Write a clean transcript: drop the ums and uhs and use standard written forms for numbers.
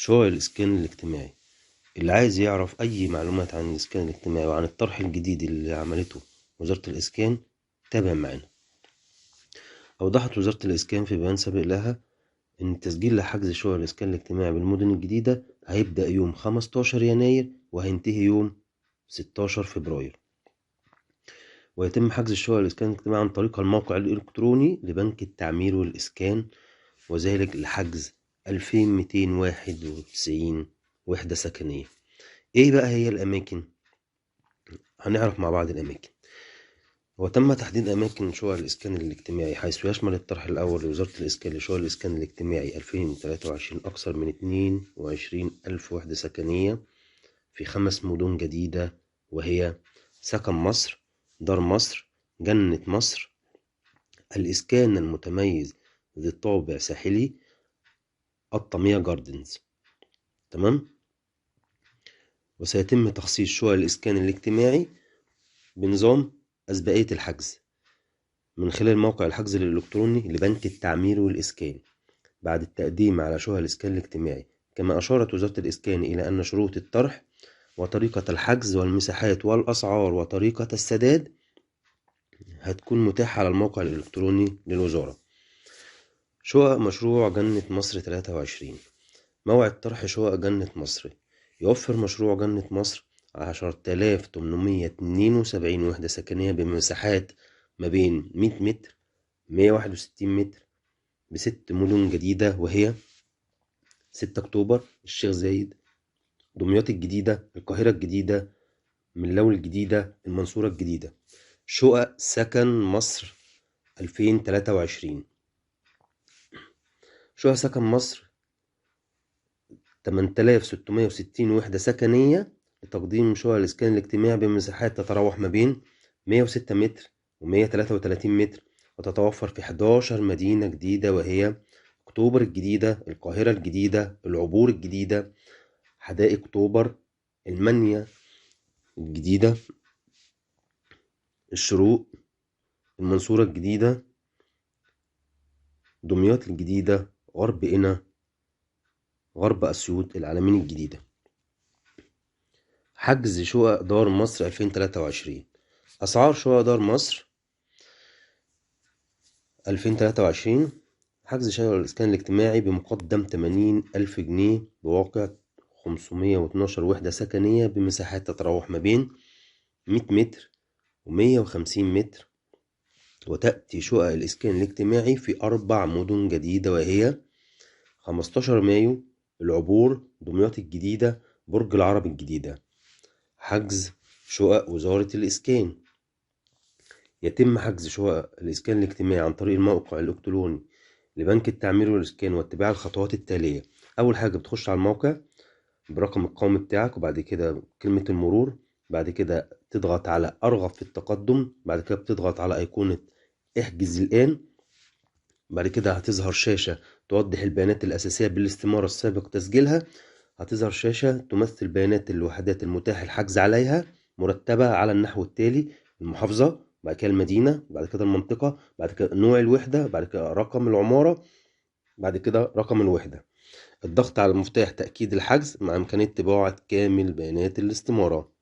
شقق الإسكان الاجتماعي. اللي عايز يعرف أي معلومات عن الإسكان الاجتماعي وعن الطرح الجديد اللي عملته وزارة الإسكان تابع معانا. أوضحت وزارة الإسكان في بيان سابق لها إن التسجيل لحجز شقق الإسكان الاجتماعي بالمدن الجديدة هيبدأ يوم 15 يناير وهينتهي يوم 16 فبراير، ويتم حجز الشقق الإسكان الاجتماعي عن طريق الموقع الإلكتروني لبنك التعمير والإسكان، وذلك لحجز 2291 وحدة سكنية. إيه بقى هي الأماكن؟ هنعرف مع بعض الأماكن. وتم تحديد أماكن شقق الإسكان الاجتماعي حيث يشمل الطرح الأول لوزارة الإسكان لشقق الإسكان الاجتماعي 2023 أكثر من 22 ألف وحدة سكنية في 5 مدن جديدة، وهي سكن مصر، دار مصر، جنة مصر، الإسكان المتميز ذي طابع ساحلي، الطمية جاردنز. تمام. وسيتم تخصيص شقق الإسكان الاجتماعي بنظام أسبقية الحجز من خلال موقع الحجز الإلكتروني لبنك التعمير والإسكان بعد التقديم على شقق الإسكان الاجتماعي. كما أشارت وزارة الإسكان إلى أن شروط الطرح وطريقة الحجز والمساحات والأسعار وطريقة السداد هتكون متاحة على الموقع الإلكتروني للوزارة. شقق مشروع جنة مصر 23. موعد طرح شقق جنة مصر. يوفر مشروع جنة مصر 10,872 وحدة سكنية بمساحات ما بين 100 متر 161 متر ب6 مدن جديدة، وهي 6 أكتوبر، الشيخ زايد، دمياط الجديدة، القاهرة الجديدة، ملاو الجديدة، المنصورة الجديدة. شقق سكن مصر 2023. شقق سكن مصر 8660 وحدة سكنية لتقديم شقق الإسكان الاجتماعي بمساحات تتراوح ما بين 106 متر و133 متر، وتتوفر في 11 مدينة جديدة، وهي أكتوبر الجديدة، القاهرة الجديدة، العبور الجديدة، حدائق أكتوبر، المنيا الجديدة، الشروق، المنصورة الجديدة، دمياط الجديدة، غرب قنا، غرب أسيوط، العلمين الجديدة. حجز شقق دار مصر 2023. أسعار شقق دار مصر 2023: حجز شقق الإسكان الاجتماعي بمقدم 80,000 جنيه بواقع 512 وحدة سكنية بمساحات تتراوح ما بين 100 متر و150 متر. وتأتي شقق الإسكان الاجتماعي في 4 مدن جديدة، وهي 15 مايو، العبور، دمياط الجديدة، برج العرب الجديدة. حجز شقق وزارة الإسكان. يتم حجز شقق الإسكان الاجتماعي عن طريق الموقع الإلكتروني لبنك التعمير والإسكان واتباع الخطوات التالية. أول حاجة بتخش على الموقع برقم القومي بتاعك، وبعد كده كلمة المرور، بعد كده تضغط على أرغب في التقدم، بعد كده بتضغط على أيقونة احجز الآن. بعد كده هتظهر شاشة توضح البيانات الأساسية بالاستمارة السابق تسجيلها. هتظهر شاشة تمثل بيانات الوحدات المتاح الحجز عليها مرتبة على النحو التالي: المحافظة، بعد كده المدينة، بعد كده المنطقة، بعد كده نوع الوحدة، بعد كده رقم العمارة، بعد كده رقم الوحدة. الضغط على مفتاح تأكيد الحجز مع إمكانية طباعة كامل بيانات الاستمارة.